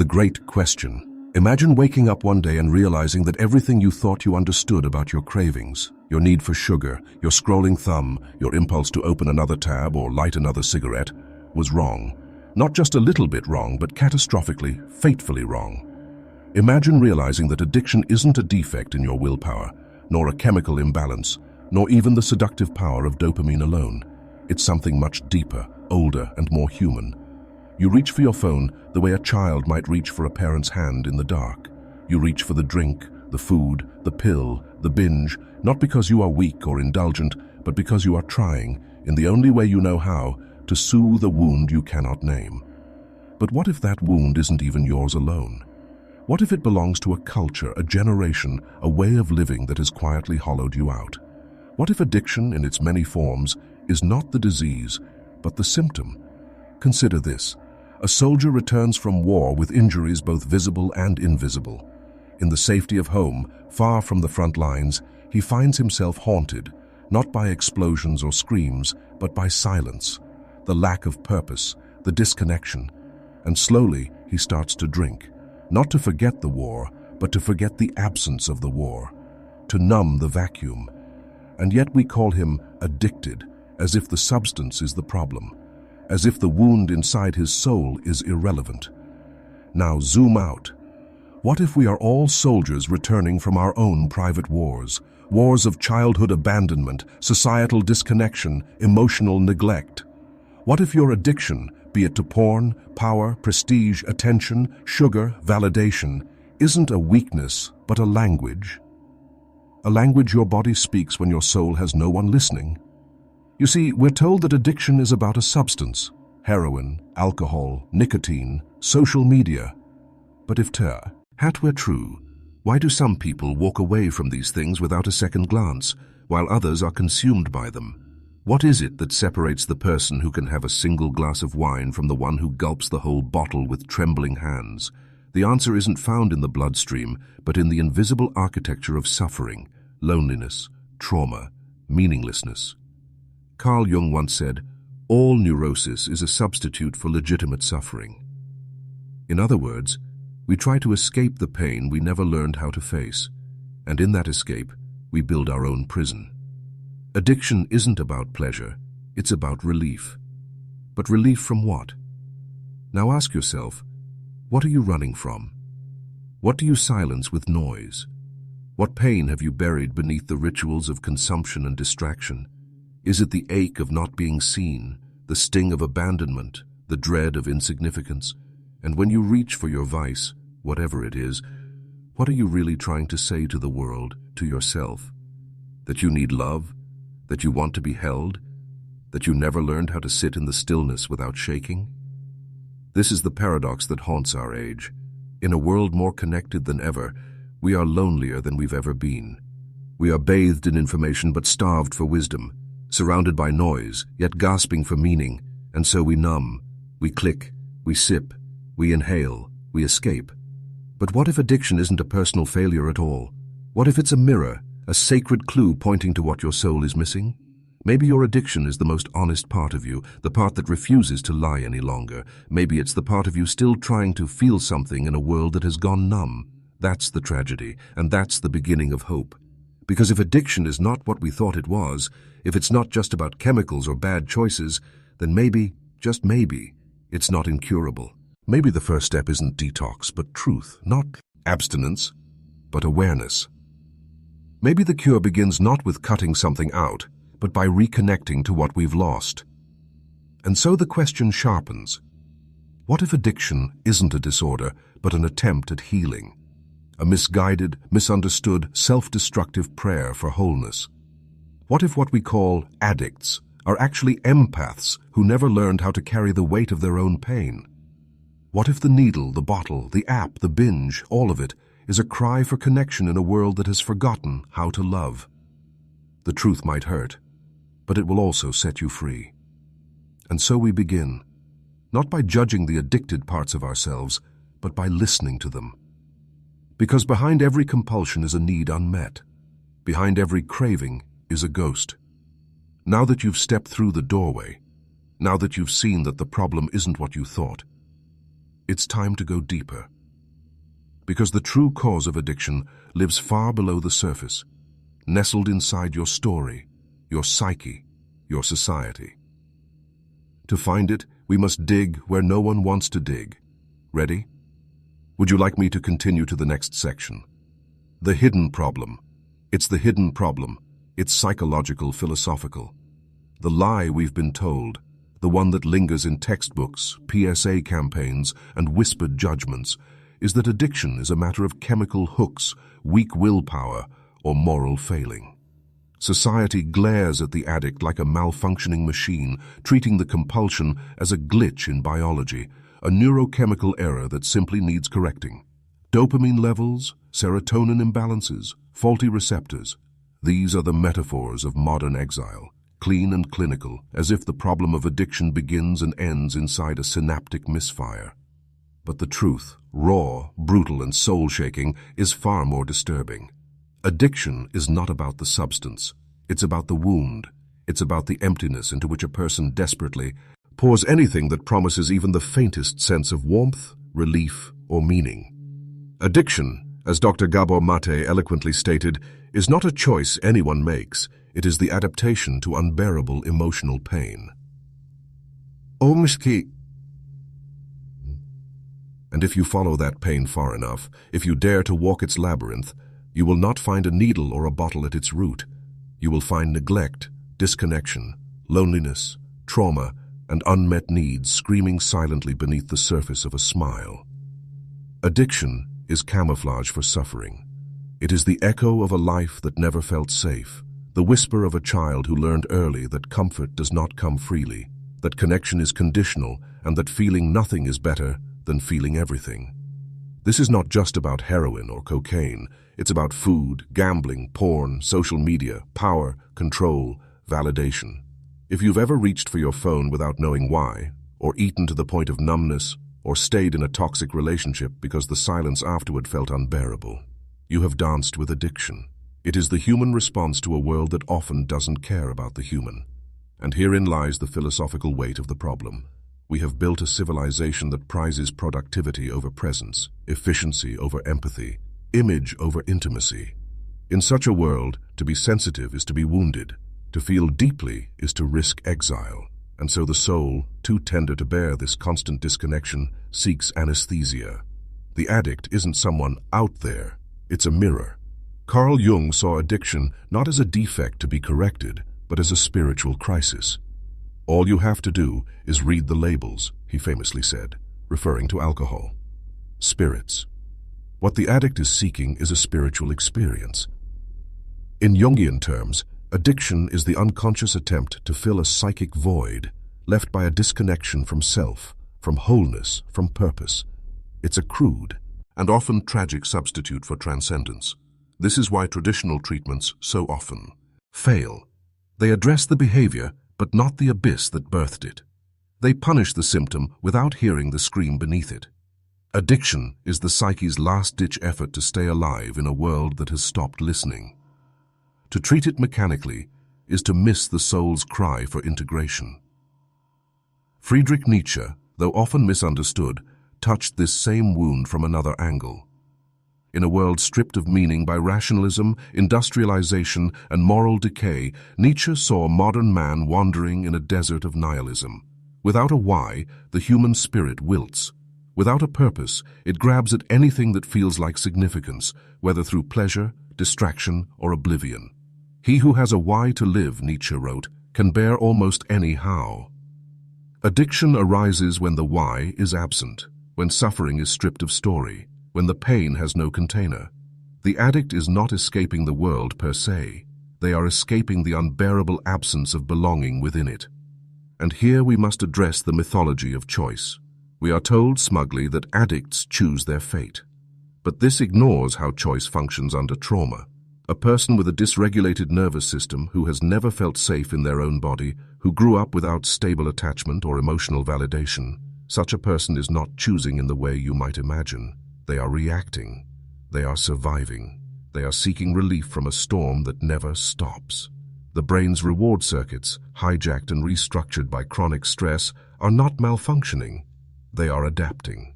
The great question. Imagine waking up one day and realizing that everything you thought you understood about your cravings, your need for sugar, your scrolling thumb, your impulse to open another tab or light another cigarette, was wrong. Not just a little bit wrong, but catastrophically, fatefully wrong. Imagine realizing that addiction isn't a defect in your willpower, nor a chemical imbalance, nor even the seductive power of dopamine alone. It's something much deeper, older, and more human. You reach for your phone the way a child might reach for a parent's hand in the dark. You reach for the drink, the food, the pill, the binge, not because you are weak or indulgent, but because you are trying, in the only way you know how, to soothe a wound you cannot name. But what if that wound isn't even yours alone? What if it belongs to a culture, a generation, a way of living that has quietly hollowed you out? What if addiction, in its many forms, is not the disease, but the symptom? Consider this. A soldier returns from war with injuries both visible and invisible. In the safety of home, far from the front lines, he finds himself haunted, not by explosions or screams, but by silence, the lack of purpose, the disconnection. And slowly, he starts to drink, not to forget the war, but to forget the absence of the war, to numb the vacuum. And yet we call him addicted, as if the substance is the problem, as if the wound inside his soul is irrelevant. Now zoom out. What if we are all soldiers returning from our own private wars, wars of childhood abandonment, societal disconnection, emotional neglect? What if your addiction, be it to porn, power, prestige, attention, sugar, validation, isn't a weakness but a language? A language your body speaks when your soul has no one listening. You see, we're told that addiction is about a substance, heroin, alcohol, nicotine, social media. But if that were true, why do some people walk away from these things without a second glance, while others are consumed by them? What is it that separates the person who can have a single glass of wine from the one who gulps the whole bottle with trembling hands? The answer isn't found in the bloodstream, but in the invisible architecture of suffering, loneliness, trauma, meaninglessness. Carl Jung once said, "All neurosis is a substitute for legitimate suffering." In other words, we try to escape the pain we never learned how to face, and in that escape, we build our own prison. Addiction isn't about pleasure, it's about relief. But relief from what? Now ask yourself, what are you running from? What do you silence with noise? What pain have you buried beneath the rituals of consumption and distraction? Is it the ache of not being seen, the sting of abandonment, the dread of insignificance? And when you reach for your vice, whatever it is, what are you really trying to say to the world, to yourself? That you need love? That you want to be held? That you never learned how to sit in the stillness without shaking? This is the paradox that haunts our age. In a world more connected than ever, we are lonelier than we've ever been. We are bathed in information but starved for wisdom, surrounded by noise, yet gasping for meaning, and so we numb, we click, we sip, we inhale, we escape. But what if addiction isn't a personal failure at all? What if it's a mirror, a sacred clue pointing to what your soul is missing? Maybe your addiction is the most honest part of you, the part that refuses to lie any longer. Maybe it's the part of you still trying to feel something in a world that has gone numb. That's the tragedy, and that's the beginning of hope. Because if addiction is not what we thought it was, if it's not just about chemicals or bad choices, then maybe, just maybe, it's not incurable. Maybe the first step isn't detox, but truth, not abstinence, but awareness. Maybe the cure begins not with cutting something out, but by reconnecting to what we've lost. And so the question sharpens. What if addiction isn't a disorder, but an attempt at healing? A misguided, misunderstood, self-destructive prayer for wholeness? What if what we call addicts are actually empaths who never learned how to carry the weight of their own pain? What if the needle, the bottle, the app, the binge, all of it, is a cry for connection in a world that has forgotten how to love? The truth might hurt, but it will also set you free. And so we begin, not by judging the addicted parts of ourselves, but by listening to them. Because behind every compulsion is a need unmet. Behind every craving is a ghost. Now that you've stepped through the doorway, now that you've seen that the problem isn't what you thought, it's time to go deeper. Because the true cause of addiction lives far below the surface, nestled inside your story, your psyche, your society. To find it, we must dig where no one wants to dig. Ready? Would you like me to continue to the next section? The hidden problem. It's the hidden problem. It's psychological, philosophical. The lie we've been told, the one that lingers in textbooks, PSA campaigns, and whispered judgments, is that addiction is a matter of chemical hooks, weak willpower, or moral failing. Society glares at the addict like a malfunctioning machine, treating the compulsion as a glitch in biology, a neurochemical error that simply needs correcting. Dopamine levels, serotonin imbalances, faulty receptors. These are the metaphors of modern exile, clean and clinical, as if the problem of addiction begins and ends inside a synaptic misfire. But the truth, raw, brutal, and soul-shaking, is far more disturbing. Addiction is not about the substance. It's about the wound. It's about the emptiness into which a person desperately pours anything that promises even the faintest sense of warmth, relief, or meaning. Addiction, as Dr. Gabor Mate eloquently stated, is not a choice anyone makes. It is the adaptation to unbearable emotional pain. And if you follow that pain far enough, if you dare to walk its labyrinth, you will not find a needle or a bottle at its root. You will find neglect, disconnection, loneliness, trauma, and unmet needs screaming silently beneath the surface of a smile. Addiction is camouflage for suffering. It is the echo of a life that never felt safe, the whisper of a child who learned early that comfort does not come freely, that connection is conditional, and that feeling nothing is better than feeling everything. This is not just about heroin or cocaine. It's about food, gambling, porn, social media, power, control, validation. If you've ever reached for your phone without knowing why, or eaten to the point of numbness, or stayed in a toxic relationship because the silence afterward felt unbearable, you have danced with addiction. It is the human response to a world that often doesn't care about the human. And herein lies the philosophical weight of the problem. We have built a civilization that prizes productivity over presence, efficiency over empathy, image over intimacy. In such a world, to be sensitive is to be wounded. To feel deeply is to risk exile. And so the soul, too tender to bear this constant disconnection, seeks anesthesia. The addict isn't someone out there, it's a mirror. Carl Jung saw addiction not as a defect to be corrected, but as a spiritual crisis. All you have to do is read the labels, he famously said, referring to alcohol. Spirits. What the addict is seeking is a spiritual experience. In Jungian terms, addiction is the unconscious attempt to fill a psychic void left by a disconnection from self, from wholeness, from purpose. It's a crude and often tragic substitute for transcendence. This is why traditional treatments so often fail. They address the behavior, but not the abyss that birthed it. They punish the symptom without hearing the scream beneath it. Addiction is the psyche's last-ditch effort to stay alive in a world that has stopped listening. To treat it mechanically is to miss the soul's cry for integration. Friedrich Nietzsche, though often misunderstood, touched this same wound from another angle. In a world stripped of meaning by rationalism, industrialization, and moral decay, Nietzsche saw modern man wandering in a desert of nihilism. Without a why, the human spirit wilts. Without a purpose, it grabs at anything that feels like significance, whether through pleasure, distraction, or oblivion. He who has a why to live, Nietzsche wrote, can bear almost any how. Addiction arises when the why is absent, when suffering is stripped of story, when the pain has no container. The addict is not escaping the world per se. They are escaping the unbearable absence of belonging within it. And here we must address the mythology of choice. We are told smugly that addicts choose their fate. But this ignores how choice functions under trauma. A person with a dysregulated nervous system who has never felt safe in their own body, who grew up without stable attachment or emotional validation, such a person is not choosing in the way you might imagine. They are reacting. They are surviving. They are seeking relief from a storm that never stops. The brain's reward circuits, hijacked and restructured by chronic stress, are not malfunctioning. They are adapting.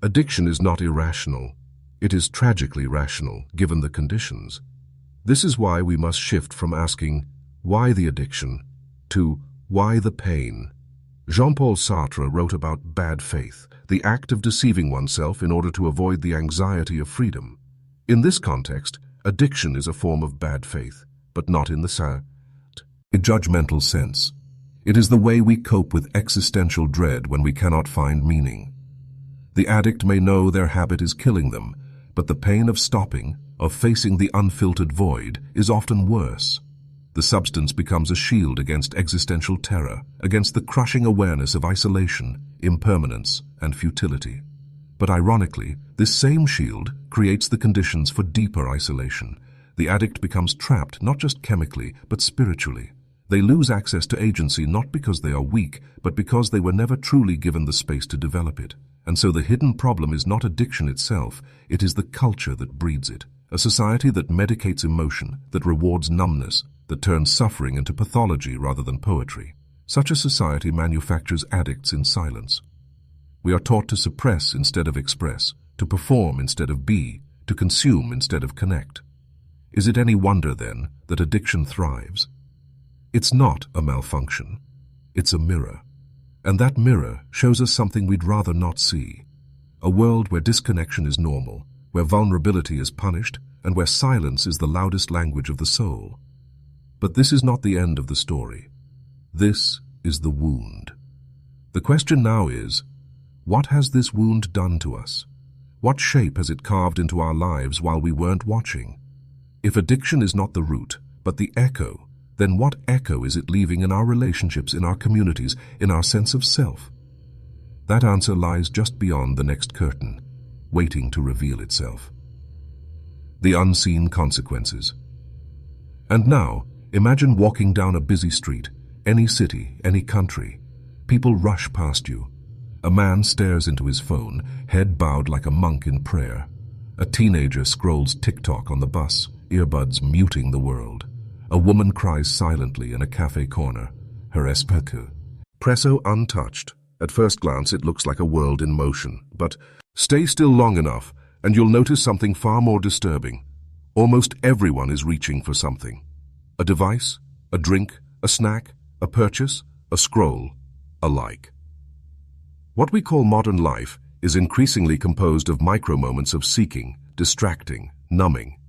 Addiction is not irrational. It is tragically rational, given the conditions. This is why we must shift from asking, why the addiction, to why the pain. Jean-Paul Sartre wrote about bad faith, the act of deceiving oneself in order to avoid the anxiety of freedom. In this context, addiction is a form of bad faith, but not in the judgmental sense. It is the way we cope with existential dread when we cannot find meaning. The addict may know their habit is killing them, but the pain of stopping, of facing the unfiltered void, is often worse. The substance becomes a shield against existential terror, against the crushing awareness of isolation, impermanence, and futility. But ironically, this same shield creates the conditions for deeper isolation. The addict becomes trapped not just chemically, but spiritually. They lose access to agency not because they are weak, but because they were never truly given the space to develop it. And so the hidden problem is not addiction itself, it is the culture that breeds it. A society that medicates emotion, that rewards numbness, that turns suffering into pathology rather than poetry. Such a society manufactures addicts in silence. We are taught to suppress instead of express, to perform instead of be, to consume instead of connect. Is it any wonder, then, that addiction thrives? It's not a malfunction. It's a mirror. And that mirror shows us something we'd rather not see. A world where disconnection is normal, where vulnerability is punished, and where silence is the loudest language of the soul. But this is not the end of the story. This is the wound. The question now is, what has this wound done to us? What shape has it carved into our lives while we weren't watching? If addiction is not the root, but the echo, then what echo is it leaving in our relationships, in our communities, in our sense of self? That answer lies just beyond the next curtain, waiting to reveal itself. The unseen consequences. And now, imagine walking down a busy street, any city, any country. People rush past you. A man stares into his phone, head bowed like a monk in prayer. A teenager scrolls TikTok on the bus, earbuds muting the world. A woman cries silently in a cafe corner, her espresso untouched. At first glance, it looks like a world in motion, but stay still long enough and you'll notice something far more disturbing. Almost everyone is reaching for something. A device, a drink, a snack, a purchase, a scroll, a like. What we call modern life is increasingly composed of micro-moments of seeking, distracting, numbing.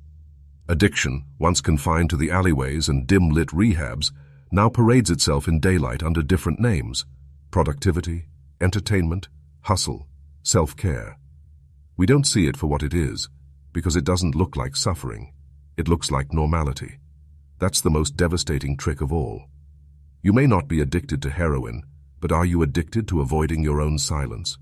Addiction, once confined to the alleyways and dim-lit rehabs, now parades itself in daylight under different names: productivity, entertainment, hustle, self-care. We don't see it for what it is, because it doesn't look like suffering. It looks like normality. That's the most devastating trick of all. You may not be addicted to heroin, but are you addicted to avoiding your own silence?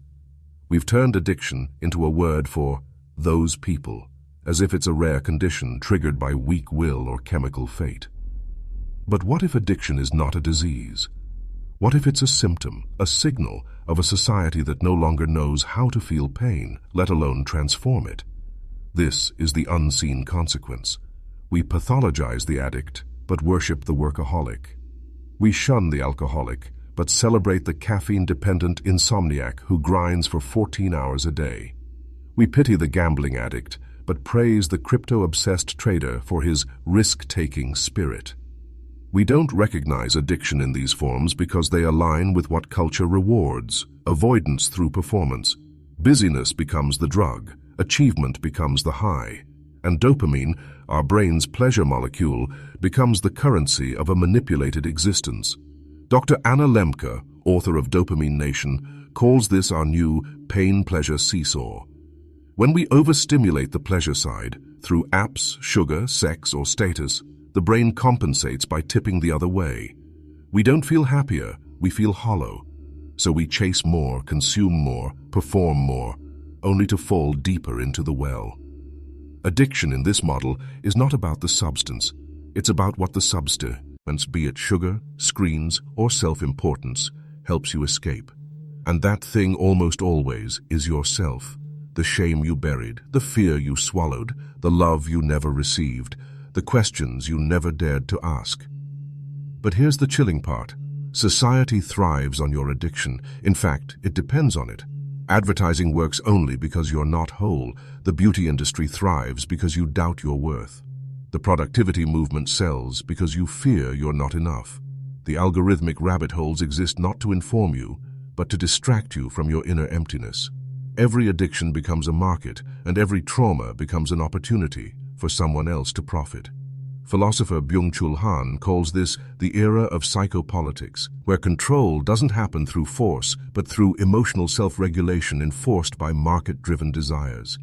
We've turned addiction into a word for those people, as if it's a rare condition triggered by weak will or chemical fate. But what if addiction is not a disease? What if it's a symptom, a signal of a society that no longer knows how to feel pain, let alone transform it? This is the unseen consequence. We pathologize the addict, but worship the workaholic. We shun the alcoholic, but celebrate the caffeine-dependent insomniac who grinds for 14 hours a day. We pity the gambling addict, but praise the crypto-obsessed trader for his risk-taking spirit. We don't recognize addiction in these forms because they align with what culture rewards: avoidance through performance. Busyness becomes the drug, achievement becomes the high, and dopamine, our brain's pleasure molecule, becomes the currency of a manipulated existence. Dr. Anna Lemke, author of Dopamine Nation, calls this our new pain-pleasure seesaw. When we overstimulate the pleasure side, through apps, sugar, sex, or status, the brain compensates by tipping the other way. We don't feel happier, we feel hollow. So we chase more, consume more, perform more, only to fall deeper into the well. Addiction in this model is not about the substance. It's about what the substance, be it sugar, screens, or self-importance, helps you escape. And that thing almost always is yourself. The shame you buried, the fear you swallowed, the love you never received, the questions you never dared to ask. But here's the chilling part. Society thrives on your addiction. In fact, it depends on it. Advertising works only because you're not whole. The beauty industry thrives because you doubt your worth. The productivity movement sells because you fear you're not enough. The algorithmic rabbit holes exist not to inform you, but to distract you from your inner emptiness. Every addiction becomes a market, and every trauma becomes an opportunity for someone else to profit. Philosopher Byung-Chul Han calls this the era of psychopolitics, where control doesn't happen through force, but through emotional self-regulation enforced by market-driven desires.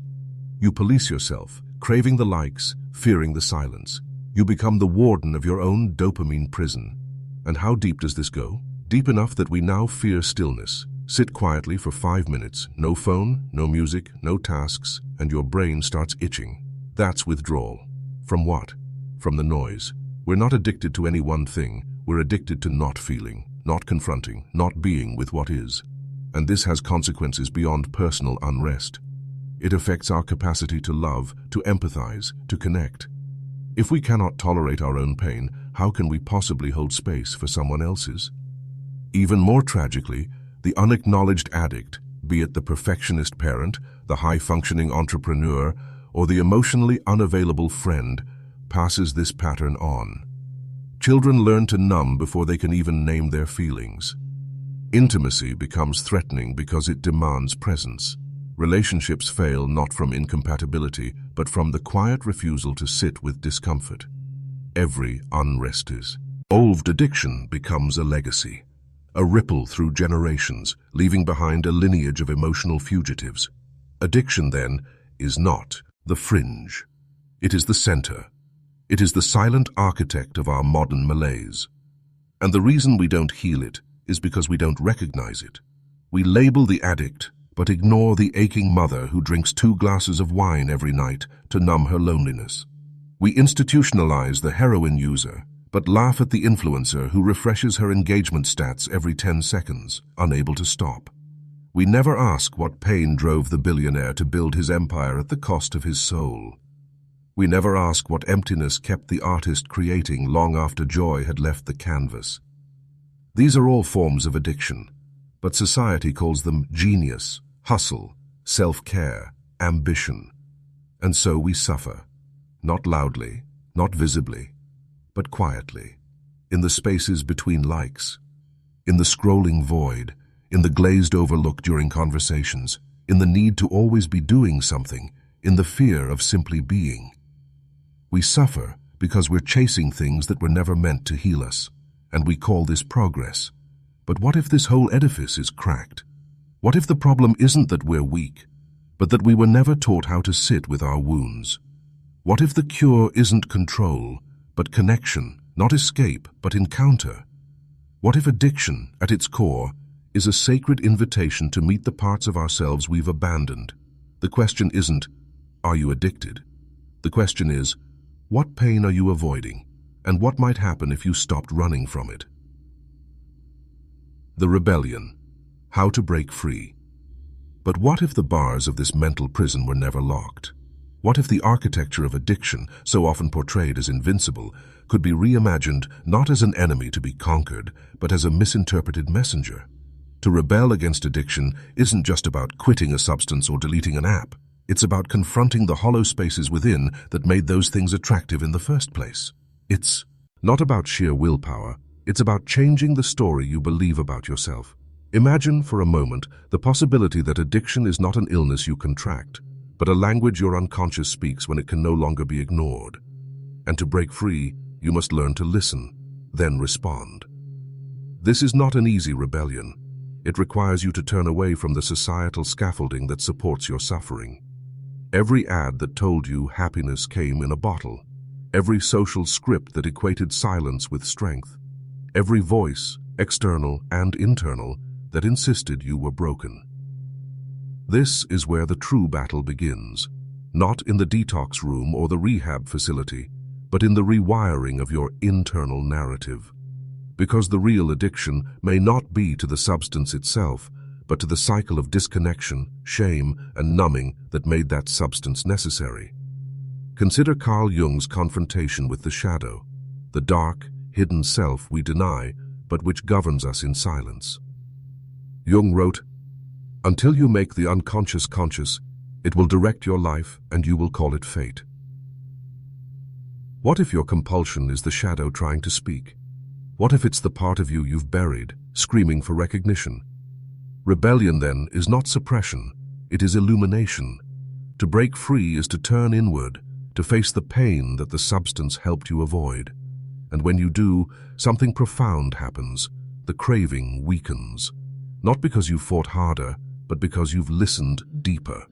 You police yourself, craving the likes, fearing the silence. You become the warden of your own dopamine prison. And how deep does this go? Deep enough that we now fear stillness. Sit quietly for 5 minutes, no phone, no music, no tasks, and your brain starts itching. That's withdrawal. From what? From the noise. We're not addicted to any one thing. We're addicted to not feeling, not confronting, not being with what is. And this has consequences beyond personal unrest. It affects our capacity to love, to empathize, to connect. If we cannot tolerate our own pain, how can we possibly hold space for someone else's? Even more tragically, the unacknowledged addict, be it the perfectionist parent, the high-functioning entrepreneur, or the emotionally unavailable friend, passes this pattern on. Children learn to numb before they can even name their feelings. Intimacy becomes threatening because it demands presence. Relationships fail not from incompatibility, but from the quiet refusal to sit with discomfort. Every unrest is. Old addiction becomes a legacy, a ripple through generations, leaving behind a lineage of emotional fugitives. Addiction, then, is not the fringe. It is the center. It is the silent architect of our modern malaise. And the reason we don't heal it is because we don't recognize it. We label the addict, but ignore the aching mother who drinks 2 glasses of wine every night to numb her loneliness. We institutionalize the heroin user, but laugh at the influencer who refreshes her engagement stats every 10 seconds, unable to stop. We never ask what pain drove the billionaire to build his empire at the cost of his soul. We never ask what emptiness kept the artist creating long after joy had left the canvas. These are all forms of addiction, but society calls them genius, hustle, self-care, ambition. And so we suffer, not loudly, not visibly, but quietly, in the spaces between likes, in the scrolling void, in the glazed overlook during conversations, in the need to always be doing something, in the fear of simply being. We suffer because we're chasing things that were never meant to heal us, and we call this progress. But what if this whole edifice is cracked? What if the problem isn't that we're weak, but that we were never taught how to sit with our wounds? What if the cure isn't control, but connection, not escape, but encounter? What if addiction, at its core, is a sacred invitation to meet the parts of ourselves we've abandoned? The question isn't, are you addicted? The question is, what pain are you avoiding, and what might happen if you stopped running from it? The rebellion. How to break free. But what if the bars of this mental prison were never locked? What if the architecture of addiction, so often portrayed as invincible, could be reimagined not as an enemy to be conquered, but as a misinterpreted messenger? To rebel against addiction isn't just about quitting a substance or deleting an app. It's about confronting the hollow spaces within that made those things attractive in the first place. It's not about sheer willpower. It's about changing the story you believe about yourself. Imagine for a moment the possibility that addiction is not an illness you contract, but a language your unconscious speaks when it can no longer be ignored. And to break free, you must learn to listen, then respond. This is not an easy rebellion. It requires you to turn away from the societal scaffolding that supports your suffering. Every ad that told you happiness came in a bottle. Every social script that equated silence with strength. Every voice, external and internal, that insisted you were broken. This is where the true battle begins, not in the detox room or the rehab facility, but in the rewiring of your internal narrative. Because the real addiction may not be to the substance itself, but to the cycle of disconnection, shame, and numbing that made that substance necessary. Consider Carl Jung's confrontation with the shadow, the dark, hidden self we deny, but which governs us in silence. Jung wrote, Until you make the unconscious conscious, it will direct your life and you will call it fate. What if your compulsion is the shadow trying to speak? What if it's the part of you you've buried, screaming for recognition? Rebellion, then, is not suppression, it is illumination. To break free is to turn inward, to face the pain that the substance helped you avoid. And when you do, something profound happens. The craving weakens. Not because you fought harder, but because you've listened deeper.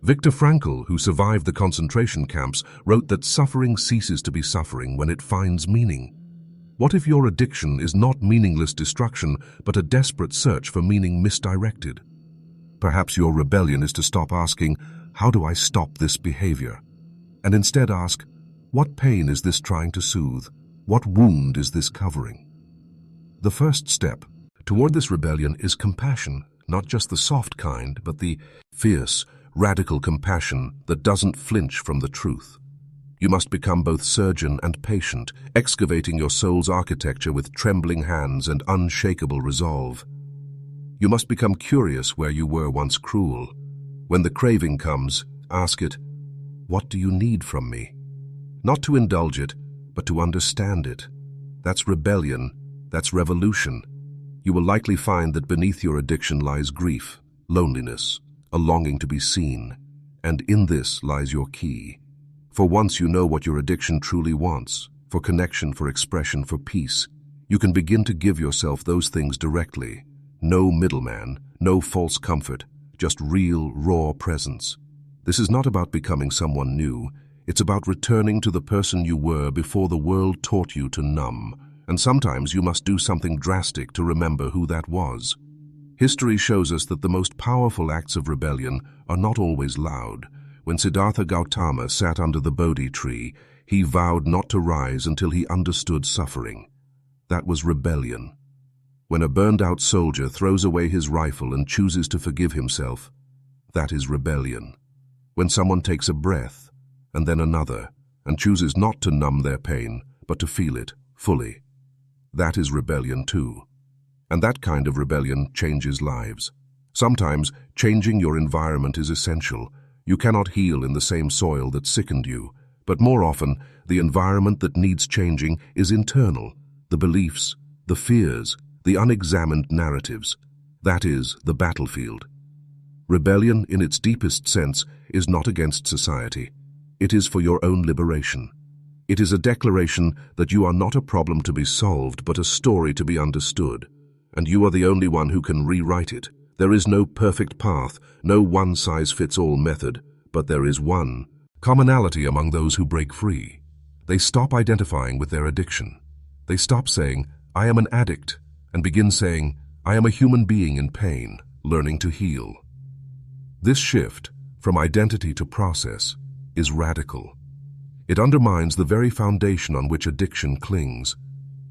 Viktor Frankl, who survived the concentration camps, wrote that suffering ceases to be suffering when it finds meaning. What if your addiction is not meaningless destruction, but a desperate search for meaning misdirected? Perhaps your rebellion is to stop asking, "How do I stop this behavior?" and instead ask, "What pain is this trying to soothe? What wound is this covering?" The first step toward this rebellion is compassion, not just the soft kind, but the fierce, radical compassion that doesn't flinch from the truth. You must become both surgeon and patient, excavating your soul's architecture with trembling hands and unshakable resolve. You must become curious where you were once cruel. When the craving comes, ask it, "What do you need from me?" Not to indulge it, but to understand it. That's rebellion, that's revolution. You will likely find that beneath your addiction lies grief, loneliness, a longing to be seen, and in this lies your key. For once you know what your addiction truly wants, for connection, for expression, for peace, you can begin to give yourself those things directly. No middleman, no false comfort, just real, raw presence. This is not about becoming someone new. It's about returning to the person you were before the world taught you to numb. And sometimes you must do something drastic to remember who that was. History shows us that the most powerful acts of rebellion are not always loud. When Siddhartha Gautama sat under the Bodhi tree, he vowed not to rise until he understood suffering. That was rebellion. When a burned-out soldier throws away his rifle and chooses to forgive himself, that is rebellion. When someone takes a breath, and then another, and chooses not to numb their pain, but to feel it fully, that is rebellion too. And that kind of rebellion changes lives. Sometimes changing your environment is essential. You cannot heal in the same soil that sickened you, but more often, the environment that needs changing is internal. The beliefs, the fears, the unexamined narratives. That is the battlefield. Rebellion, in its deepest sense, is not against society. It is for your own liberation. It is a declaration that you are not a problem to be solved, but a story to be understood. And you are the only one who can rewrite it. There is no perfect path, no one-size-fits-all method, but there is one commonality among those who break free. They stop identifying with their addiction. They stop saying, "I am an addict," and begin saying, "I am a human being in pain, learning to heal." This shift, from identity to process, is radical. It undermines the very foundation on which addiction clings.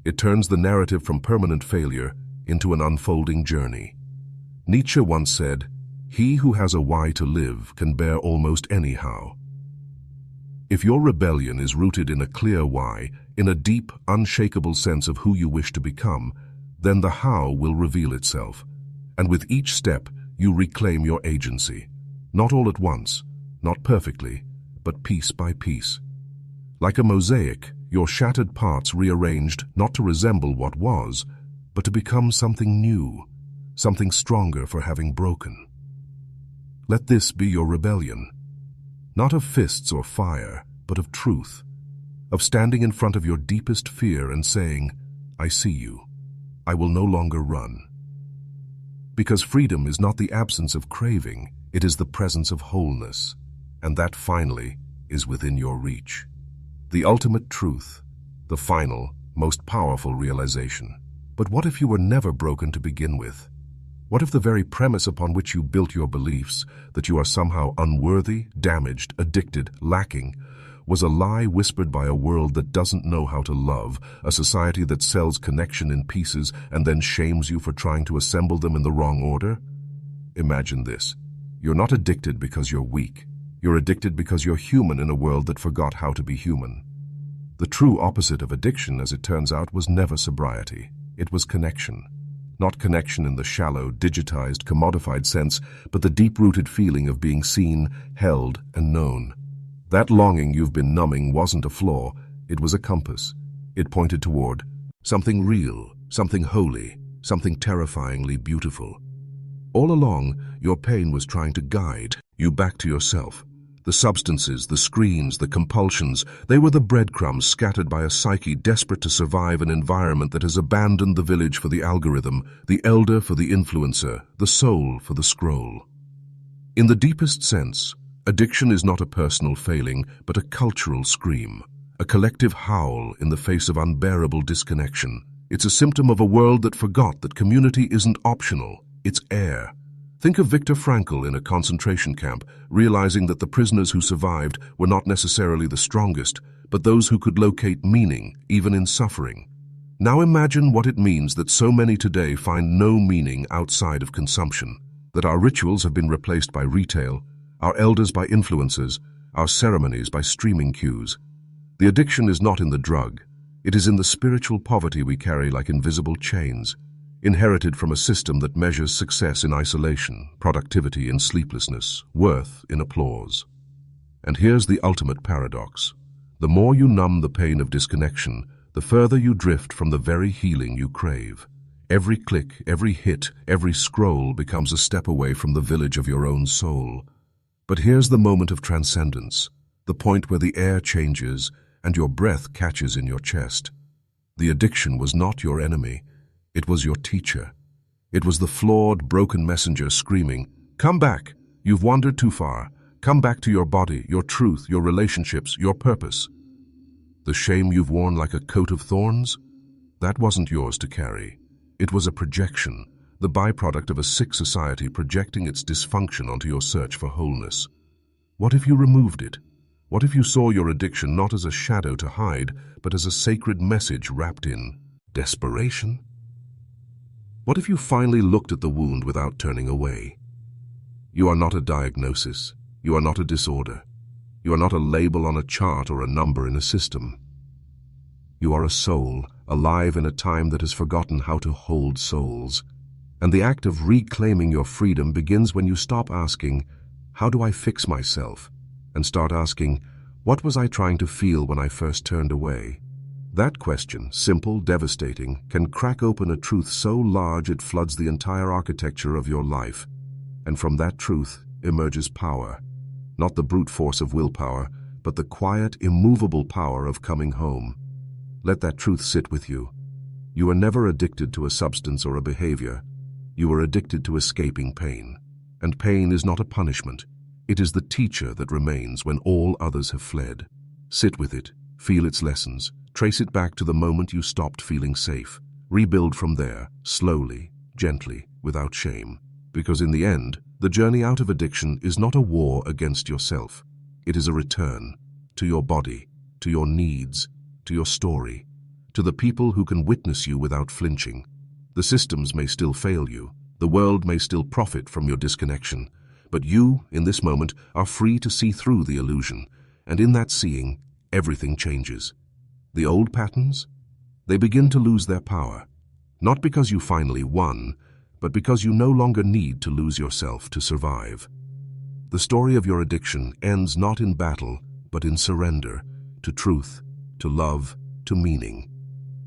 It turns the narrative from permanent failure into an unfolding journey. Nietzsche once said, "He who has a why to live can bear almost any how." If your rebellion is rooted in a clear why, in a deep, unshakable sense of who you wish to become, then the how will reveal itself. And with each step, you reclaim your agency. Not all at once, not perfectly, but piece by piece. Like a mosaic, your shattered parts rearranged not to resemble what was, but to become something new, something stronger for having broken. Let this be your rebellion, not of fists or fire, but of truth, of standing in front of your deepest fear and saying, "I see you. I will no longer run." Because freedom is not the absence of craving, it is the presence of wholeness, and that finally is within your reach. The ultimate truth, the final, most powerful realization. But what if you were never broken to begin with? What if the very premise upon which you built your beliefs, that you are somehow unworthy, damaged, addicted, lacking, was a lie whispered by a world that doesn't know how to love, a society that sells connection in pieces and then shames you for trying to assemble them in the wrong order? Imagine this. You're not addicted because you're weak. You're addicted because you're human in a world that forgot how to be human. The true opposite of addiction, as it turns out, was never sobriety. It was connection. Not connection in the shallow, digitized, commodified sense, but the deep-rooted feeling of being seen, held, and known. That longing you've been numbing wasn't a flaw, it was a compass. It pointed toward something real, something holy, something terrifyingly beautiful. All along, your pain was trying to guide you back to yourself. The substances, the screens, the compulsions, they were the breadcrumbs scattered by a psyche desperate to survive an environment that has abandoned the village for the algorithm, the elder for the influencer, the soul for the scroll. In the deepest sense, addiction is not a personal failing, but a cultural scream, a collective howl in the face of unbearable disconnection. It's a symptom of a world that forgot that community isn't optional, it's air. Think of Viktor Frankl in a concentration camp, realizing that the prisoners who survived were not necessarily the strongest, but those who could locate meaning, even in suffering. Now imagine what it means that so many today find no meaning outside of consumption, that our rituals have been replaced by retail, our elders by influencers, our ceremonies by streaming cues. The addiction is not in the drug. It is in the spiritual poverty we carry like invisible chains, inherited from a system that measures success in isolation, productivity in sleeplessness, worth in applause. And here's the ultimate paradox. The more you numb the pain of disconnection, the further you drift from the very healing you crave. Every click, every hit, every scroll becomes a step away from the village of your own soul. But here's the moment of transcendence, the point where the air changes and your breath catches in your chest. The addiction was not your enemy. It was your teacher. It was the flawed, broken messenger screaming, "Come back! You've wandered too far. Come back to your body, your truth, your relationships, your purpose." The shame you've worn like a coat of thorns? That wasn't yours to carry. It was a projection, the byproduct of a sick society projecting its dysfunction onto your search for wholeness. What if you removed it? What if you saw your addiction not as a shadow to hide, but as a sacred message wrapped in desperation? What if you finally looked at the wound without turning away? You are not a diagnosis. You are not a disorder. You are not a label on a chart or a number in a system. You are a soul, alive in a time that has forgotten how to hold souls. And the act of reclaiming your freedom begins when you stop asking, "How do I fix myself?" and start asking, "What was I trying to feel when I first turned away?" That question, simple, devastating, can crack open a truth so large it floods the entire architecture of your life. And from that truth emerges power. Not the brute force of willpower, but the quiet, immovable power of coming home. Let that truth sit with you. You were never addicted to a substance or a behavior. You were addicted to escaping pain. And pain is not a punishment. It is the teacher that remains when all others have fled. Sit with it, feel its lessons, trace it back to the moment you stopped feeling safe. Rebuild from there, slowly, gently, without shame. Because in the end, the journey out of addiction is not a war against yourself. It is a return to your body, to your needs, to your story, to the people who can witness you without flinching. The systems may still fail you. The world may still profit from your disconnection. But you, in this moment, are free to see through the illusion. And in that seeing, everything changes. The old patterns? They begin to lose their power. Not because you finally won, but because you no longer need to lose yourself to survive. The story of your addiction ends not in battle, but in surrender, to truth, to love, to meaning.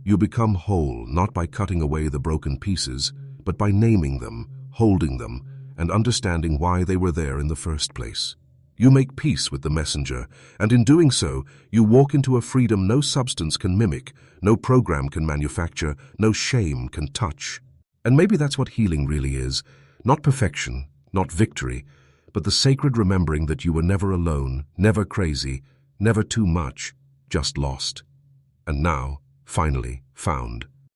You become whole not by cutting away the broken pieces, but by naming them, holding them, and understanding why they were there in the first place. You make peace with the messenger, and in doing so, you walk into a freedom no substance can mimic, no program can manufacture, no shame can touch. And maybe that's what healing really is. Not perfection, not victory, but the sacred remembering that you were never alone, never crazy, never too much, just lost. And now, finally, found.